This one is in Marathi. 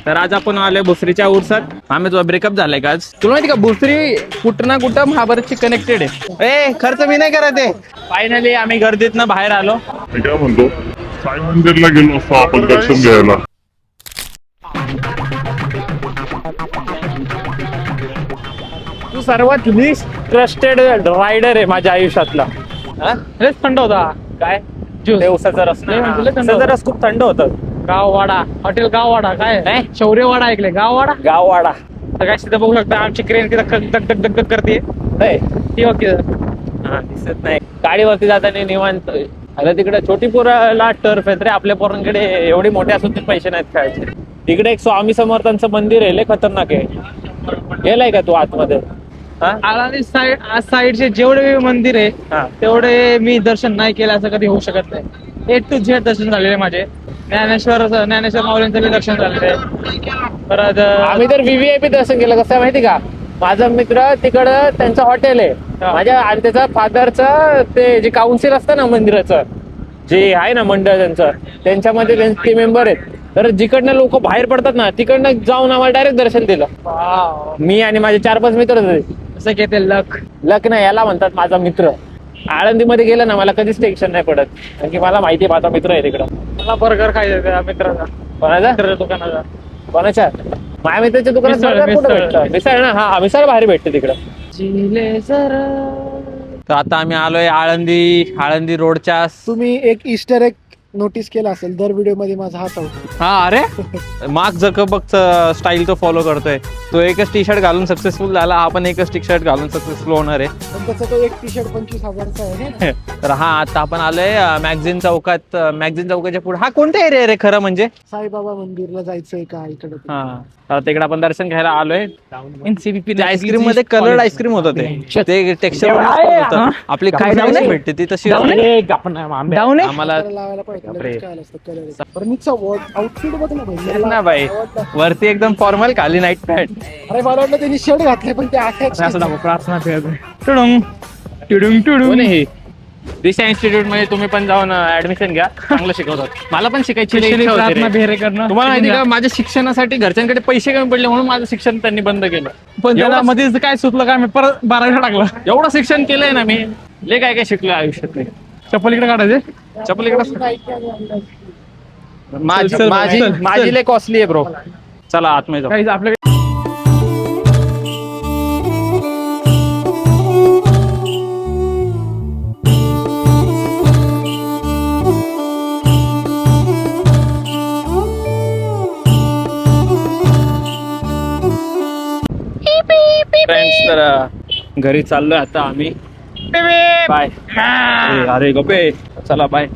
तर आज आपण आलोय भोसरीच्या उरसात. आम्ही तुझा ब्रेकअप झालाय का आज? तुला माहिती का भोसरी कुठं ना कुठं महाभारतशी कनेक्टेड आहे. ए खर्च मी नाही करत आहे. फायनली आम्ही गर्दीतनं बाहेर आलो. मी काय म्हणतो, साई मंदिरला गेलो असतो आपण दर्शन घ्यायला. तू सर्वात लिस्ट ट्रस्टेड रायडर आहे माझ्या आयुष्यातला. लयच थंड होता. काय ज्यूस. ते उसाचा रस लय म्हणजे लय थंड उसाचा होता. रस खूप थंड होतं. गाववाडा हॉटेल गाववाडा काय काय? शौर्यवाडा ऐकले गाववाडा. गाववाडा. तर काय तिथं बघू शकता आमची क्रेन तिथं दग दग दग दग करते. ए, ती बघ तिथं. हा दिसत नाही. गाडीवरती जाताना निवांत. अरे तिकडे छोटी पोराला टर्फ आहेत रे. आपल्या पोरांकडे एवढी मोठे असून ते पैसे नाहीत खेळायचे. तिकडे एक स्वामी समर्थांचं मंदिर आहे, लय खतरनाक आहे. गेलाय का तू आतमध्ये? हा? आळंदी साईडचे जेवढे मंदिर आहे हा. तेवढे मी दर्शन नाही केलं असं कधी होऊ शकत नाही. A to Z दर्शन झालेले माझे. ज्ञानेश्वर माऊलींचं बी दर्शन झालेलं आहे. परत आम्ही तर VVIP दर्शन केलं. कसं आहे माहिती का, माझा मित्र तिकडं त्यांचं हॉटेल आहे. हा. माझ्या आणि त्याचा फादरचं ते जे काउन्सिल असतं ना मंदिराचं, जे आहे ना मंडळ त्यांच्यामध्ये ते मेंबर आहेत. तर जिकडनं लोक बाहेर पडतात ना तिकडनं जाऊन आम्हाला डायरेक्ट दर्शन दिलं. वाव. मी आणि माझे 4-5 मित्र होते. असं घेते लक. लग्न याला म्हणतात माझा मित्र. आळंदीमध्ये गेलं ना मला कधीच टेन्शन नाही पडत, कारण की मला माहिती आहे माझा मित्र आहे तिकडं. मला बर्गर खायचं त्या मित्राचा. कोणाचा? मित्राच्या दुकानाचा. कोणाच्या? माझ्या मित्राच्या दुकानात मिसळ, burger कुठं मिसळ. भेटतं? मिसळ ना. हा मिसळ बाहेर भेटते तिकडं. जिले जरा. तर आता आम्ही आलोय आळंदी रोडच्या. तुम्ही एक इस्टर एग नोटीस केला असेल, दर व्हिडिओ मध्ये माझा हात आवडतो. हा अरे मार्क झकरबर्गचं स्टाईल तो फॉलो करतोय. तो एकच टी शर्ट घालून सक्सेसफुल झाला, हा पण एकच टी शर्ट घालून सक्सेसफुल होणार आहे. पण त्याचा तो एक टी शर्ट 25,000चा आहे ना. तर हा आता आपण आलोय मॅगझिन चौकाच्या पुढे. हा कोणता एरिया रे खरं म्हणजे? साईबाबा मंदिरला जायचंय का इकडे? हा तर तिकडे आपण दर्शन घ्यायला आलोय. NCBP आईस्क्रीम मध्ये कलर्ड आईस्क्रीम होतं ते टेक्स्चर आपली काय भेटते ती तशी डाऊन आहे. आम्हाला लावायला पाहिजे. बापरे. लगेच कळालं असतं कलर. बर्नीचा आउटफिट बघ ना भाई. तेच ना बाई, वरती एकदम फॉर्मल, खाली नाईट पॅन्ट. अरे मला वाटलं त्यांनी शर्ट घातले पण ते अटॅच. असं दाखव प्रार्थना करते. टुडुंग टुडुंग टुडुंग. दिशा इन्स्टिट्यूट मध्ये तुम्ही पण जाऊन ऍडमिशन घ्या, चांगलं शिकवतात. मला पण शिकायची लई इच्छा होती प्रार्थना रे. बेहरे करणं. तुम्हाला माहिती का, माझ्या शिक्षणासाठी घरच्यांकडे पैसे कमी पडले म्हणून माझं शिक्षण त्यांनी बंद केलं. पण त्याला एवढं- मध्येच काय सुचलं काय मी परत 12वीला टाकलं. एवढं शिक्षण केलंय ना मी, लय काय काय शिकलोय आयुष्यात. चप्पल इकडे काढायचे. चप्पल इकडे माझी चल, माझी चल, माझी चल. लय कॉस्टली आहे ब्रो. चला आतमध्ये जाऊ. काही आपल्याकडे फ्रेंड्स, तर घरी चाललोय आता आम्ही. बाय. अरे गपे, चला बाय.